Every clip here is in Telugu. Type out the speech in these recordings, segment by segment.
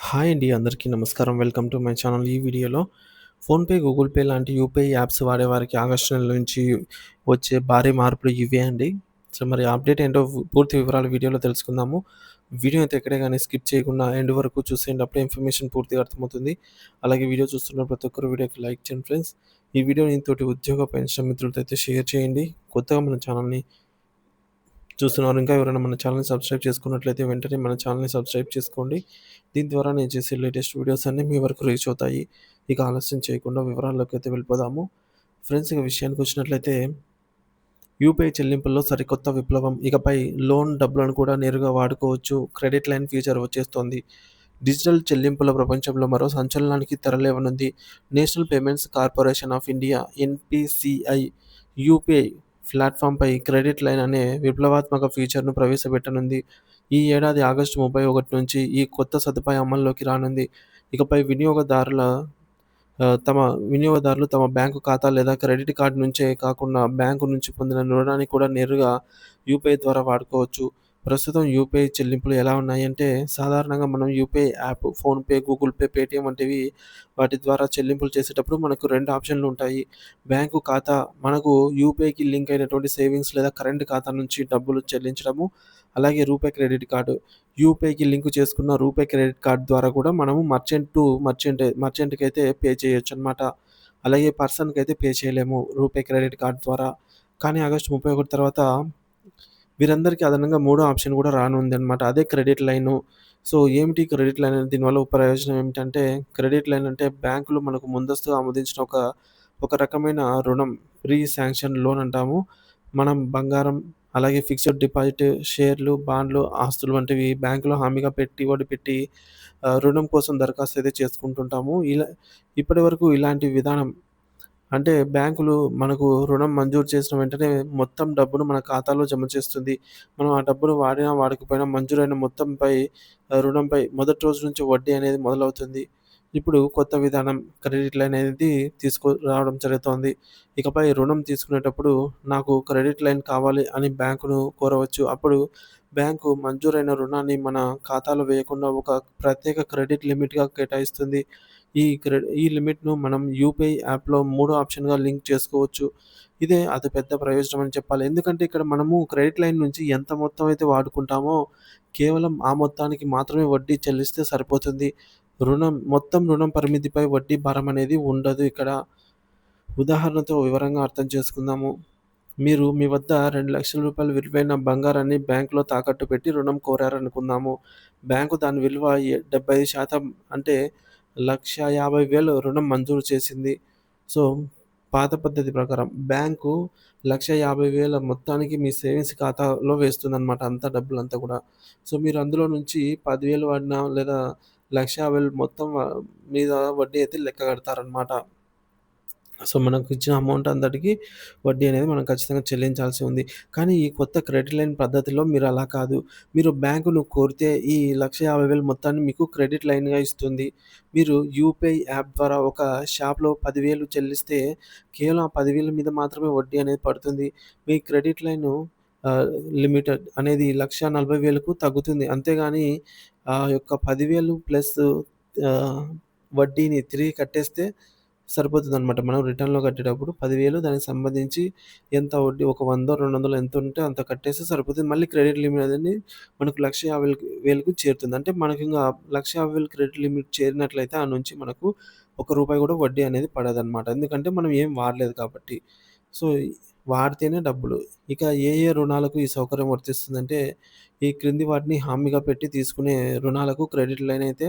హాయ్ అండి. అందరికీ నమస్కారం. Welcome to my channel. ఈ వీడియోలో ఫోన్‌పే, గూగుల్ పే లాంటి యూపీఐ యాప్స్ వాడేవారికి ఆగస్టు నెల నుంచి వచ్చే భారీ మార్పులు ఇవే అండి. సో, మరి అప్డేట్ ఏంటో పూర్తి వివరాలు వీడియోలో తెలుసుకుందాము. వీడియో అయితే ఎక్కడే గాని స్కిప్ చేయకుండా ఎండ్ వరకు చూసేయండి. అప్పుడే ఇన్ఫర్మేషన్ పూర్తిగా అర్థమవుతుంది. అలాగే వీడియో చూస్తున్న ప్రతి ఒక్కరు వీడియోకి లైక్ చేయండి ఫ్రెండ్స్. ఈ వీడియోని తోటి ఉద్యోగ పెన్షన్ మిత్రులతో అయితే షేర్ చేయండి. కొత్తగా మన ఛానల్‌ని చూస్తున్నారు. ఇంకా ఎవరైనా మన ఛానెల్‌ని సబ్స్క్రైబ్ చేసుకున్నట్లయితే వెంటనే మన ఛానెల్‌ని సబ్స్క్రైబ్ చేసుకోండి. దీని ద్వారా నేను చేసే లేటెస్ట్ వీడియోస్ అన్నీ మీ వరకు రీచ్ అవుతాయి. ఇక ఆలస్యం చేయకుండా వివరాల్లోకైతే వెళ్ళిపోదాము. ఫ్రెండ్స్ ఇక విషయానికొచ్చినట్లయితే యూపీఐ చెల్లింపుల్లో సరికొత్త విప్లవం. ఇకపై లోన్ డబ్బులను కూడా నేరుగా వాడుకోవచ్చు. క్రెడిట్ లైన్ ఫీచర్ వచ్చేస్తోంది. డిజిటల్ చెల్లింపుల ప్రపంచంలో మరో సంచలనానికి తెరలేవనుంది. National Payments Corporation of India NPCI UPI ప్లాట్‌ఫామ్‌పై క్రెడిట్ లైన్ అనే విప్లవాత్మక ఫీచర్‌ను ప్రవేశపెట్టనుంది. ఈ ఏడాది ఆగస్టు 31 నుంచి ఈ కొత్త సదుపాయం అమల్లోకి రానుంది. ఇకపై వినియోగదారులు తమ బ్యాంకు ఖాతా లేదా క్రెడిట్ కార్డ్ నుంచే కాకుండా బ్యాంకు నుంచి పొందిన రుణాన్ని కూడా నేరుగా యూపీఐ ద్వారా వాడుకోవచ్చు. ప్రస్తుతం యూపీఐ చెల్లింపులు ఎలా ఉన్నాయంటే, సాధారణంగా మనం UPI app, PhonePe, Google pay, Paytm వంటివి వాటి ద్వారా చెల్లింపులు చేసేటప్పుడు మనకు 2 ఆప్షన్‌లు ఉంటాయి. బ్యాంకు ఖాతా మనకు యూపీఐకి లింక్ అయినటువంటి సేవింగ్స్ లేదా కరెంట్ ఖాతా నుంచి డబ్బులు చెల్లించడము. అలాగే రూపే క్రెడిట్ కార్డ్. యూపీఐకి లింక్ చేసుకున్న రూపే క్రెడిట్ కార్డ్ ద్వారా కూడా మనము మర్చెంట్‌కైతే పే చేయొచ్చనమాట. అలాగే పర్సన్‌కైతే పే చేయలేము రూపే క్రెడిట్ కార్డ్ ద్వారా. కానీ ఆగస్టు 31 తర్వాత వీరందరికీ అదనంగా మూడో ఆప్షన్ కూడా రానుందనమాట. అదే క్రెడిట్ లైను. సో, ఏమిటి క్రెడిట్ లైన్ అనేది దీనివల్ల ప్రయోజనం ఏమిటంటే, క్రెడిట్ లైన్ అంటే బ్యాంకులు మనకు ముందస్తుగా ఆమోదించిన ఒక రకమైన రుణం. ప్రీ శాంక్షన్ లోన్ అంటాము. మనం బంగారం, అలాగే ఫిక్స్డ్ డిపాజిట్, షేర్లు, బాండ్లు, ఆస్తులు వంటివి బ్యాంకులో హామీగా పెట్టుబడి పెట్టి రుణం కోసం దరఖాస్తు అయితే చేసుకుంటుంటాము. ఇప్పటివరకు ఇలాంటి విధానం అంటే బ్యాంకులు మనకు రుణం మంజూరు చేసిన వెంటనే మొత్తం డబ్బును మన ఖాతాలో జమ చేస్తుంది. మనం ఆ డబ్బును వాడినా, వాడకపోయినా మంజూరైన మొత్తంపై రుణంపై మొదటి రోజు నుంచి వడ్డీ అనేది మొదలవుతుంది. ఇప్పుడు కొత్త విధానం క్రెడిట్ లైన్ అనేది తీసుకురావడం జరుగుతోంది. ఇకపై రుణం తీసుకునేటప్పుడు నాకు క్రెడిట్ లైన్ కావాలి అని బ్యాంకును కోరవచ్చు. అప్పుడు బ్యాంకు మంజూరైన రుణాన్ని మన ఖాతాలో వేయకుండా ఒక ప్రత్యేక క్రెడిట్ లిమిట్‌గా కేటాయిస్తుంది. ఈ లిమిట్‌ను మనం యూపీఐ యాప్‌లో మూడో ఆప్షన్‌గా లింక్ చేసుకోవచ్చు. ఇదే అతిపెద్ద ప్రయోజనం అని చెప్పాలి. ఎందుకంటే ఇక్కడ మనము క్రెడిట్ లైన్ నుంచి ఎంత మొత్తం అయితే వాడుకుంటామో కేవలం ఆ మొత్తానికి మాత్రమే వడ్డీ చెల్లిస్తే సరిపోతుంది. రుణం పరిమితిపై వడ్డీ భారం అనేది ఉండదు ఇక్కడ. ఉదాహరణతో వివరంగా అర్థం చేసుకుందాము. మీరు మీ వద్ద రూ. 2,00,000 విలువైన బంగారాన్ని బ్యాంక్‌లో తాకట్టు పెట్టి రుణం కోరారనుకుందాము. బ్యాంకు దాని విలువ 75% అంటే 1,50,000 రుణం మంజూరు చేసింది. సో, పాత పద్ధతి ప్రకారం బ్యాంకు 1,50,000 మొత్తానికి మీ సేవింగ్స్ ఖాతాలో వేస్తుందనమాట అంతా డబ్బులంతా కూడా. సో, మీరు అందులో నుంచి 10,000 వాడినా లేదా 1,50,000 మొత్తం మీద వడ్డీ అయితే లెక్క కడతారనమాట. సో, మనకిచ్చిన అమౌంట్ అంతటికి వడ్డీ అనేది మనం ఖచ్చితంగా చెల్లించాల్సి ఉంది. కానీ ఈ కొత్త క్రెడిట్ లైన్ పద్ధతిలో మీరు అలా కాదు. మీరు బ్యాంకును కోరితే ఈ 1,50,000 మొత్తాన్ని మీకు క్రెడిట్ లైన్‌గా ఇస్తుంది. మీరు యూపీఐ యాప్ ద్వారా ఒక షాప్‌లో 10,000 చెల్లిస్తే కేవలం ఆ 10,000 మీద మాత్రమే వడ్డీ అనేది పడుతుంది. మీ క్రెడిట్ లైను ఆహ్, లిమిటెడ్ అనేది 1,40,000కు తగ్గుతుంది. అంతేగాని ఆ యొక్క 10,000 ప్లస్ ఆహ్, వడ్డీని తిరిగి కట్టేస్తే సరిపోతుందనమాట. మనం రిటర్న్‌లో కట్టేటప్పుడు 10,000 దానికి సంబంధించి ఎంత వడ్డీ ఒక 100, 200 ఎంతుంటే అంత కట్టేస్తే సరిపోతుంది. మళ్ళీ క్రెడిట్ లిమిట్ అనేది మనకు 1,50,000కి చేరుతుంది. అంటే మనకింక 1,50,000 క్రెడిట్ లిమిట్ చేరినట్లయితే ఆ నుంచి మనకు ఒక్క రూపాయి కూడా వడ్డీ అనేది పడదనమాట. ఎందుకంటే మనం ఏం వాడలేదు కాబట్టి. సో, వాడితేనే డబ్బులు. ఇక ఏ ఏ రుణాలకు ఈ సౌకర్యం వర్తిస్తుందంటే, ఈ క్రింది వాటిని హామీగా పెట్టి తీసుకునే రుణాలకు క్రెడిట్ లైన్ అయితే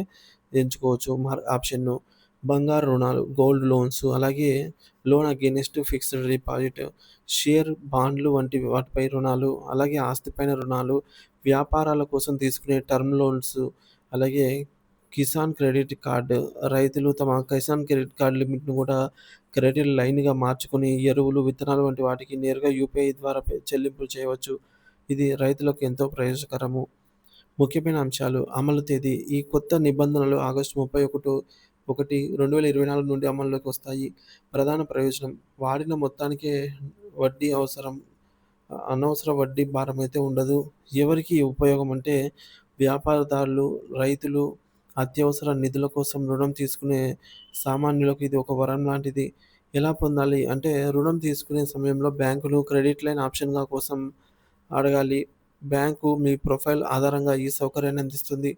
ఎంచుకోవచ్చు. ఆప్షన్ను బంగారు రుణాలు, గోల్డ్ లోన్స్, అలాగే loan against fixed deposit, share, బాండ్లు వంటి వాటిపై రుణాలు, అలాగే ఆస్తిపైన రుణాలు, వ్యాపారాల కోసం తీసుకునే టర్మ్ లోన్స్, అలాగే కిసాన్ క్రెడిట్ కార్డ్. రైతులు తమ కిసాన్ క్రెడిట్ కార్డ్ లిమిట్‌ని కూడా క్రెడిట్ లైన్‌గా మార్చుకొని ఎరువులు, విత్తనాలు వంటి వాటికి నేరుగా యూపీఐ ద్వారా చెల్లింపులు చేయవచ్చు. ఇది రైతులకు ఎంతో ప్రయోజనకరము. ముఖ్యమైన అంశాలు అమలు తేదీ ఈ కొత్త నిబంధనలు ఆగస్టు 31, 2024 నుండి అమల్లోకి వస్తాయి. ప్రధాన ప్రయోజనం వాడిన మొత్తానికే వడ్డీ అవసరం. అనవసర వడ్డీ భారమైతే ఉండదు. ఎవరికి ఉపయోగం అంటే వ్యాపారదారులు, రైతులు, అత్యవసర నిధుల కోసం రుణం తీసుకునే సామాన్యులకు ఇది ఒక వరం లాంటిది. ఎలా పొందాలి అంటే రుణం తీసుకునే సమయంలో బ్యాంకులు క్రెడిట్ లైన్ ఆప్షన్‌గా కోసం అడగాలి. బ్యాంకు మీ ప్రొఫైల్ ఆధారంగా ఈ సౌకర్యాన్ని అందిస్తుంది.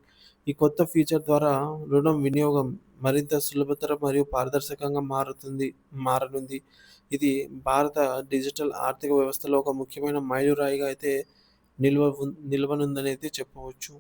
ఈ కొత్త ఫీచర్ ద్వారా రుణం వినియోగం మరింత సులభతరం మరియు పారదర్శకంగా మారనుంది. ఇది భారత డిజిటల్ ఆర్థిక వ్యవస్థలో ఒక ముఖ్యమైన మైలురాయిగా అయితే నిల్వనుందనైతే చెప్పవచ్చు.